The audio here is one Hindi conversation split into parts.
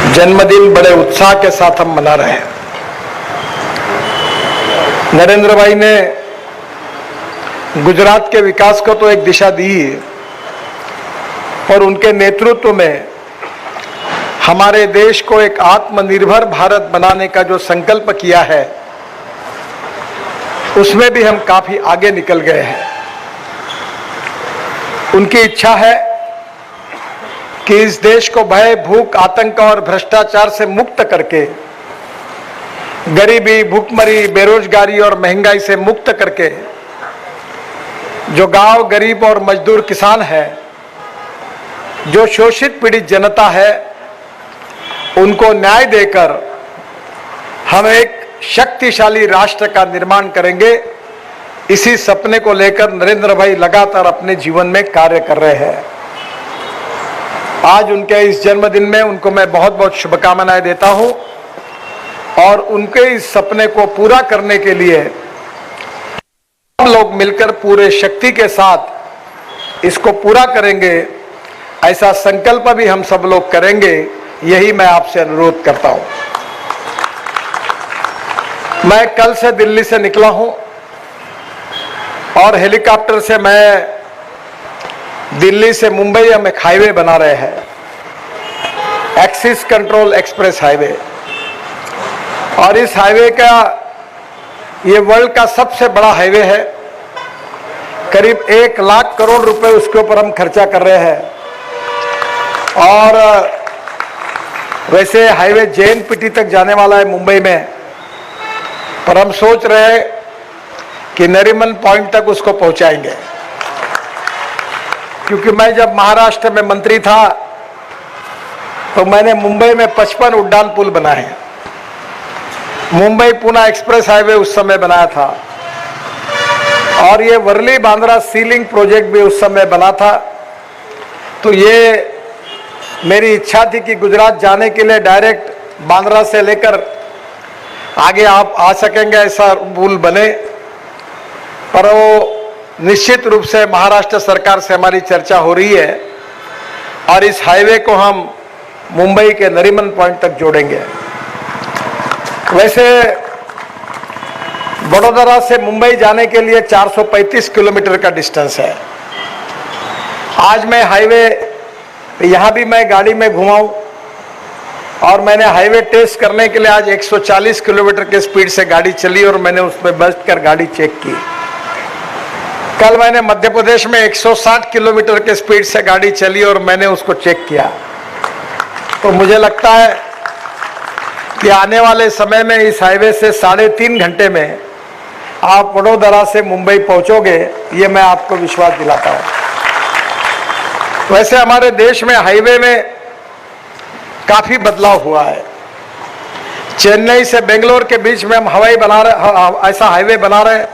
जन्मदिन बड़े उत्साह के साथ हम मना रहे हैं। नरेंद्र भाई ने गुजरात के विकास को तो एक दिशा दी और उनके नेतृत्व में हमारे देश को एक आत्मनिर्भर भारत बनाने का जो संकल्प किया है उसमें भी हम काफी आगे निकल गए हैं। उनकी इच्छा है कि इस देश को भय, भूख, आतंक और भ्रष्टाचार से मुक्त करके, गरीबी, भूखमरी, बेरोजगारी और महंगाई से मुक्त करके जो गांव गरीब और मजदूर किसान है, जो शोषित पीड़ित जनता है, उनको न्याय देकर हम एक शक्तिशाली राष्ट्र का निर्माण करेंगे। इसी सपने को लेकर नरेंद्र भाई लगातार अपने जीवन में कार्य कर रहे हैं। आज उनके इस जन्मदिन में उनको मैं बहुत बहुत शुभकामनाएं देता हूं और उनके इस सपने को पूरा करने के लिए हम लोग मिलकर पूरे शक्ति के साथ इसको पूरा करेंगे, ऐसा संकल्प भी हम सब लोग करेंगे। यही मैं आपसे अनुरोध करता हूं। मैं कल से दिल्ली से निकला हूं और हेलीकॉप्टर से मैं दिल्ली से मुंबई हम एक हाईवे बना रहे हैं, एक्सिस कंट्रोल एक्सप्रेस हाईवे। और इस हाईवे का ये वर्ल्ड का सबसे बड़ा हाईवे है। करीब 1 लाख करोड़ रुपए उसके ऊपर हम खर्चा कर रहे हैं। और वैसे हाईवे JNPT तक जाने वाला है मुंबई में, पर हम सोच रहे हैं कि नरीमन पॉइंट तक उसको पहुंचाएंगे, क्योंकि मैं जब महाराष्ट्र में मंत्री था तो मैंने मुंबई में 55 उड्डान पुल बनाए। मुंबई पुणे एक्सप्रेस हाईवे उस समय बनाया था और ये वर्ली बांद्रा सीलिंग प्रोजेक्ट भी उस समय बना था। तो ये मेरी इच्छा थी कि गुजरात जाने के लिए डायरेक्ट बांद्रा से लेकर आगे आप आ सकेंगे, ऐसा पुल बने। पर वो निश्चित रूप से महाराष्ट्र सरकार से हमारी चर्चा हो रही है और इस हाईवे को हम मुंबई के नरीमन पॉइंट तक जोड़ेंगे। वैसे वडोदरा से मुंबई जाने के लिए 435 किलोमीटर का डिस्टेंस है। आज मैं हाईवे यहाँ भी मैं गाड़ी में घुमाऊं और मैंने हाईवे टेस्ट करने के लिए आज 140 किलोमीटर के स्पीड से गाड़ी चली और मैंने उसमें बैठकर गाड़ी चेक की। कल मैंने मध्य प्रदेश में 160 किलोमीटर के स्पीड से गाड़ी चली और मैंने उसको चेक किया। तो मुझे लगता है कि आने वाले समय में इस हाईवे से 3.5 घंटे में आप वडोदरा से मुंबई पहुंचोगे, ये मैं आपको विश्वास दिलाता हूं। वैसे हमारे देश में हाईवे में काफी बदलाव हुआ है। चेन्नई से बेंगलोर के बीच में हम ऐसा हाईवे बना रहे हैं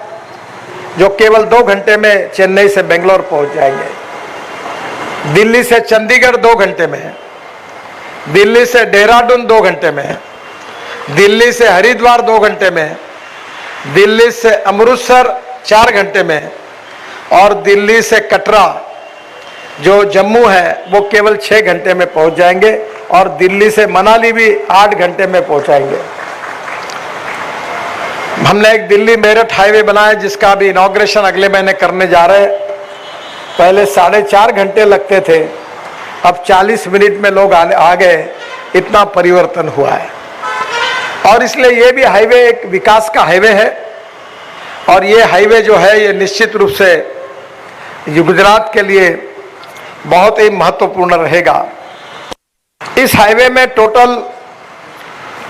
जो केवल 2 घंटे में चेन्नई से बेंगलोर पहुंच जाएंगे। दिल्ली से चंडीगढ़ 2 घंटे में, दिल्ली से देहरादून 2 घंटे में, दिल्ली से हरिद्वार 2 घंटे में, दिल्ली से अमृतसर 4 घंटे में और दिल्ली से कटरा जो जम्मू है वो केवल 6 घंटे में पहुंच जाएंगे और दिल्ली से मनाली भी 8 घंटे में पहुंचाएंगे। हमने एक दिल्ली मेरठ हाईवे बनाया जिसका अभी इनॉग्रेशन अगले महीने करने जा रहे हैं। पहले 4.5 घंटे लगते थे, अब 40 मिनट में लोग आ गए। इतना परिवर्तन हुआ है और इसलिए ये भी हाईवे एक विकास का हाईवे है। और ये हाईवे जो है ये निश्चित रूप से गुजरात के लिए बहुत ही महत्वपूर्ण रहेगा। इस हाईवे में टोटल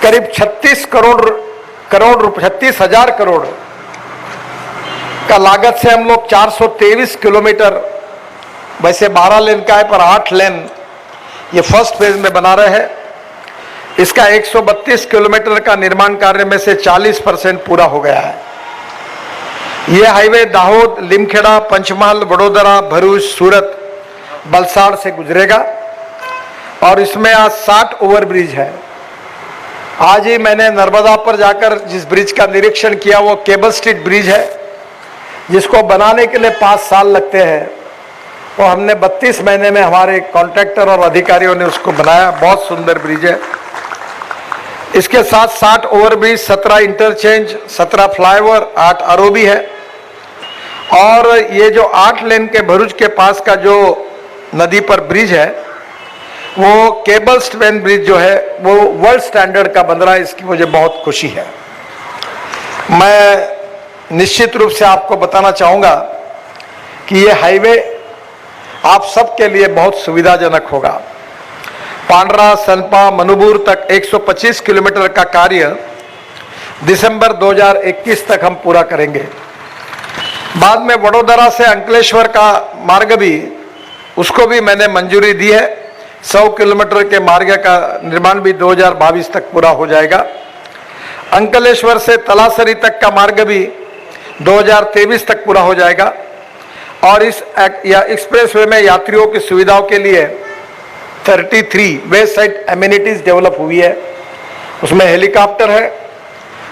करीब 36 हजार करोड़ का लागत से हम लोग 423 किलोमीटर, वैसे 12 लेन का है पर 8 लेन ये फर्स्ट फेज में बना रहे हैं। इसका 132 किलोमीटर का निर्माण कार्य में से 40% पूरा हो गया है। यह हाईवे दाहोद, लिमखेड़ा, पंचमहल, वडोदरा, भरूच, सूरत, वलसाड़ से गुजरेगा और इसमें आज 60 ओवरब्रिज है। आज ही मैंने नर्मदा पर जाकर जिस ब्रिज का निरीक्षण किया वो केबल स्ट्रीट ब्रिज है, जिसको बनाने के लिए 5 साल लगते हैं। तो हमने 32 महीने में हमारे कॉन्ट्रैक्टर और अधिकारियों ने उसको बनाया। बहुत सुंदर ब्रिज है। इसके साथ 60 ओवरब्रिज, 17 इंटरचेंज, 17 फ्लाईओवर, 8 आरओबी है। और ये जो 8 लेन के भरूच के पास का जो नदी पर ब्रिज है, वो केबल स्पैन ब्रिज जो है वो वर्ल्ड स्टैंडर्ड का बन रहा है। इसकी मुझे बहुत खुशी है। मैं निश्चित रूप से आपको बताना चाहूँगा कि ये हाईवे आप सबके लिए बहुत सुविधाजनक होगा। पांड्रा, सनपा, मनुबूर तक 125 किलोमीटर का कार्य दिसंबर 2021 तक हम पूरा करेंगे। बाद में वडोदरा से अंकलेश्वर का मार्ग भी, उसको भी मैंने मंजूरी दी है। 100 किलोमीटर के मार्ग का निर्माण भी 2022 तक पूरा हो जाएगा। अंकलेश्वर से तलासरी तक का मार्ग भी 2023 तक पूरा हो जाएगा। और इस एक्सप्रेसवे में यात्रियों की सुविधाओं के लिए 33 वे साइड एमिनिटीज डेवलप हुई है। उसमें हेलीकॉप्टर है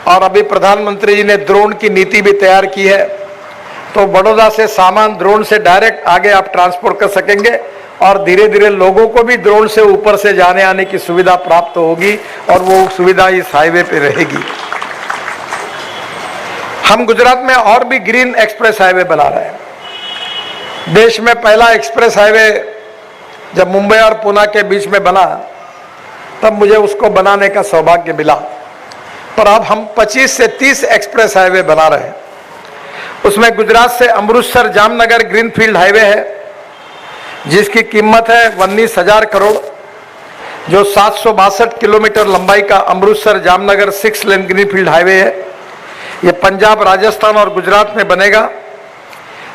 और अभी प्रधानमंत्री जी ने ड्रोन की नीति भी तैयार की है। तो बड़ौदा से सामान ड्रोन से डायरेक्ट आगे आप ट्रांसपोर्ट कर सकेंगे और धीरे धीरे लोगों को भी ड्रोन से ऊपर से जाने आने की सुविधा प्राप्त होगी और वो सुविधा इस हाईवे पे रहेगी। हम गुजरात में और भी ग्रीन एक्सप्रेस हाईवे बना रहे हैं। देश में पहला एक्सप्रेस हाईवे जब मुंबई और पुणे के बीच में बना तब मुझे उसको बनाने का सौभाग्य मिला। पर अब हम 25 से 30 एक्सप्रेस हाईवे बना रहे हैं। उसमें गुजरात से अमृतसर जामनगर ग्रीनफील्ड हाईवे है, जिसकी कीमत है 19,000 करोड़, जो 762 किलोमीटर लंबाई का Amritsar Jamnagar 6 lane greenfield highway है। ये पंजाब, राजस्थान और गुजरात में बनेगा।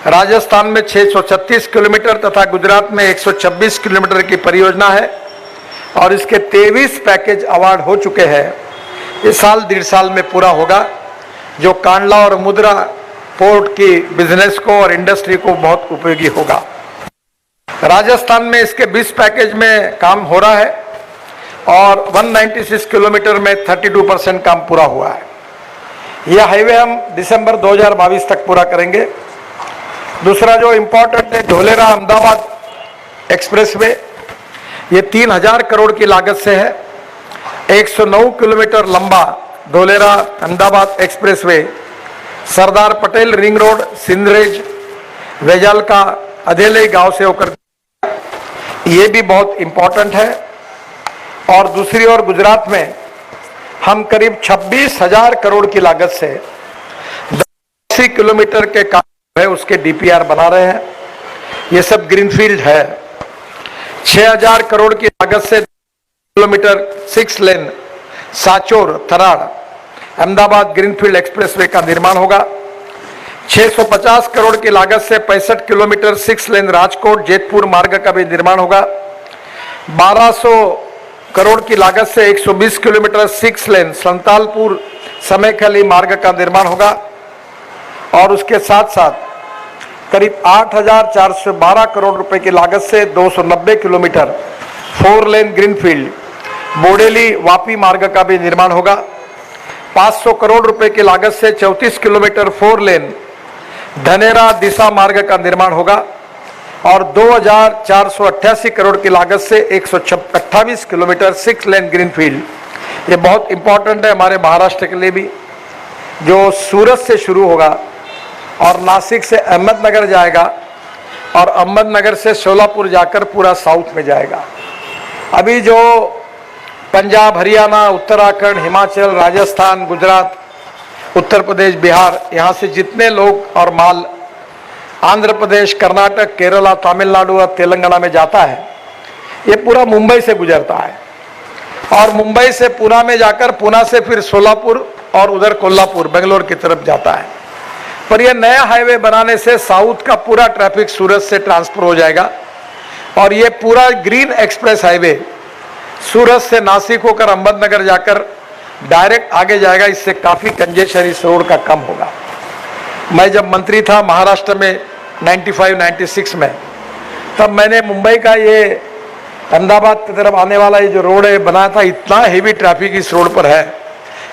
राजस्थान में 636 किलोमीटर तथा गुजरात में 126 किलोमीटर की परियोजना है और इसके 23 पैकेज अवार्ड हो चुके हैं। इस साल 1.5 साल में पूरा होगा, जो कांडला और मुद्रा पोर्ट की बिजनेस को और इंडस्ट्री को बहुत उपयोगी होगा। राजस्थान में इसके 20 पैकेज में काम हो रहा है और 196 किलोमीटर में 32% काम पूरा हुआ है। यह हाईवे हम दिसंबर 2022 तक पूरा करेंगे। दूसरा जो इम्पोर्टेंट है, धोलेरा अहमदाबाद एक्सप्रेसवे, ये 3000 करोड़ की लागत से है। 109 किलोमीटर लंबा Dholera Ahmedabad expressway Sardar Patel ring road, सिंदरेज, वेजाल का अधेले गांव से होकर, ये भी बहुत इंपॉर्टेंट है। और दूसरी ओर गुजरात में हम करीब 26,000 करोड़ की लागत से 80 किलोमीटर के काम है, उसके डीपीआर बना रहे हैं। ये सब ग्रीनफील्ड है। 6,000 करोड़ की लागत से किलोमीटर 6 लेन साचोर थराड़ अहमदाबाद ग्रीनफील्ड एक्सप्रेसवे का निर्माण होगा। 650 करोड़ की लागत से 65 किलोमीटर 6 लेन राजकोट जेतपुर मार्ग का भी निर्माण होगा। 1200 करोड़ की लागत से 120 किलोमीटर 6 लेन संतालपुर समेखली मार्ग का निर्माण होगा। और उसके साथ साथ करीब 8,412 करोड़ रुपए की लागत से 290 kilometre 4 lane greenfield Bodeli Vapi मार्ग का भी निर्माण होगा। 500 करोड़ रुपए की लागत से 34 किलोमीटर 4 लेन धनेरा दिशा मार्ग का निर्माण होगा। और 2,488 करोड़ की लागत से 128 किलोमीटर 6 लेन ग्रीनफील्ड, ये बहुत इंपॉर्टेंट है हमारे महाराष्ट्र के लिए भी, जो सूरत से शुरू होगा और नासिक से अहमदनगर जाएगा और अहमदनगर से सोलापुर जाकर पूरा साउथ में जाएगा। अभी जो पंजाब, हरियाणा, उत्तराखंड, हिमाचल, राजस्थान, गुजरात, उत्तर प्रदेश, बिहार, यहाँ से जितने लोग और माल आंध्र प्रदेश, कर्नाटक, केरला, तमिलनाडु और तेलंगाना में जाता है, ये पूरा मुंबई से गुजरता है और मुंबई से पुणे में जाकर पुणे से फिर सोलापुर और उधर कोल्हापुर बेंगलोर की तरफ जाता है। पर यह नया हाईवे बनाने से साउथ का पूरा ट्रैफिक सूरत से ट्रांसफर हो जाएगा और ये पूरा ग्रीन एक्सप्रेस हाईवे सूरत से नासिक होकर अहमदनगर जाकर डायरेक्ट आगे जाएगा। इससे काफी कंजेशन इस रोड का कम होगा। मैं जब मंत्री था महाराष्ट्र में 95-96 में, तब मैंने मुंबई का ये अहमदाबाद की तरफ आने वाला ये जो रोड है बनाया था। इतना हेवी ट्रैफिक इस रोड पर है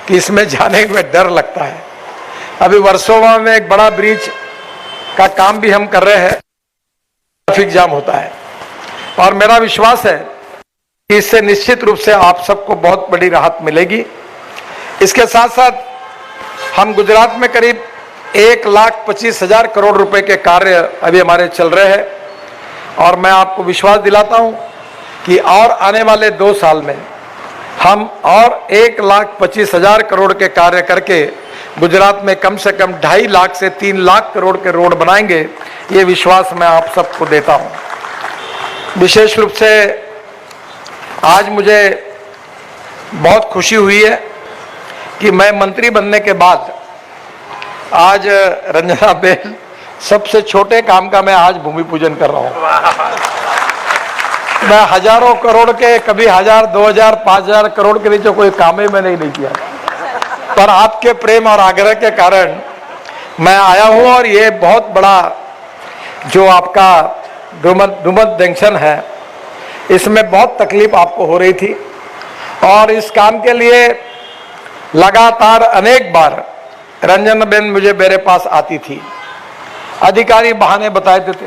कि इसमें जाने में डर लगता है। अभी वर्सोवा में एक बड़ा ब्रिज का काम भी हम कर रहे हैं, ट्रैफिक जाम होता है और मेरा विश्वास है कि इससे निश्चित रूप से आप सबको बहुत बड़ी राहत मिलेगी। इसके साथ साथ हम गुजरात में करीब 1,25,000 करोड़ रुपए के कार्य अभी हमारे चल रहे हैं और मैं आपको विश्वास दिलाता हूं कि और आने वाले 2 साल में हम और 1,25,000 करोड़ के कार्य करके गुजरात में कम से कम 2.5 लाख से 3 लाख करोड़ के रोड बनाएंगे। ये विश्वास मैं आप सबको देता हूं। विशेष रूप से आज मुझे बहुत खुशी हुई है कि मैं मंत्री बनने के बाद आज रंजनाबेन सबसे छोटे काम का मैं आज भूमि पूजन कर रहा हूं। मैं हजारों करोड़ के, कभी 1,000, 2,000, 5,000 करोड़ के नीचे कोई काम ही मैंने नहीं किया, पर आपके प्रेम और आग्रह के कारण मैं आया हूं और ये बहुत बड़ा जो आपका डुमत जंक्शन है, इसमें बहुत तकलीफ आपको हो रही थी और इस काम के लिए लगातार अनेक बार रंजनाबेन मेरे पास आती थी, अधिकारी बहाने बताए देते।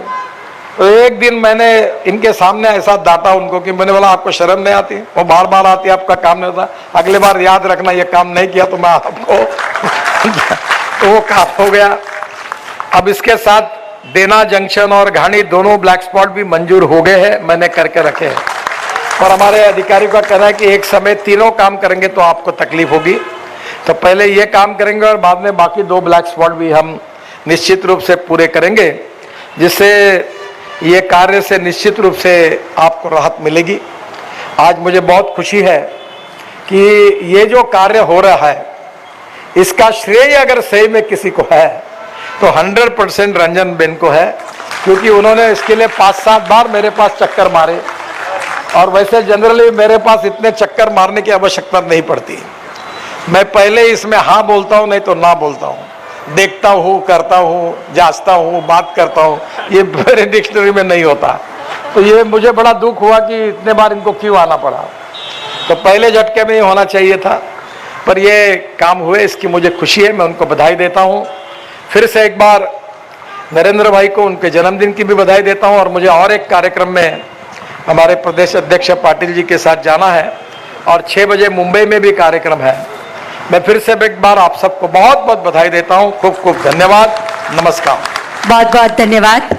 तो एक दिन मैंने इनके सामने ऐसा डांटा उनको कि मैंने बोला आपको शर्म नहीं आती? वो बार बार आती, आपका काम नहीं होता, अगली बार याद रखना ये काम नहीं किया तो मैं आपको तो वो काम हो गया। अब इसके साथ देना जंक्शन और घानी दोनों ब्लैक स्पॉट भी मंजूर हो गए हैं, मैंने करके रखे हैं। और हमारे अधिकारी का कहना है कि एक समय तीनों काम करेंगे तो आपको तकलीफ होगी, तो पहले ये काम करेंगे और बाद में बाकी 2 ब्लैक स्पॉट भी हम निश्चित रूप से पूरे करेंगे, जिससे ये कार्य से निश्चित रूप से आपको राहत मिलेगी। आज मुझे बहुत खुशी है कि ये जो कार्य हो रहा है इसका श्रेय अगर सही में किसी को है तो 100% रंजनबेन को है, क्योंकि उन्होंने इसके लिए 5-7 बार मेरे पास चक्कर मारे और वैसे जनरली मेरे पास इतने चक्कर मारने की आवश्यकता नहीं पड़ती। मैं पहले इसमें हाँ बोलता हूँ, नहीं तो ना बोलता हूँ, देखता हूँ, करता हूँ, जांचता हूँ, बात करता हूँ, ये मेरे डिक्शनरी में नहीं होता। तो ये मुझे बड़ा दुख हुआ कि इतने बार इनको क्यों आना पड़ा। तो पहले झटके में ही होना चाहिए था, पर ये काम हुए, इसकी मुझे खुशी है, मैं उनको बधाई देता हूँ। फिर से एक बार नरेंद्र भाई को उनके जन्मदिन की भी बधाई देता हूँ और मुझे और एक कार्यक्रम में हमारे प्रदेश अध्यक्ष पाटिल जी के साथ जाना है और 6 बजे मुंबई में भी कार्यक्रम है। मैं फिर से एक बार आप सबको बहुत बहुत बधाई देता हूँ। खूब खूब धन्यवाद। नमस्कार। बहुत बहुत धन्यवाद।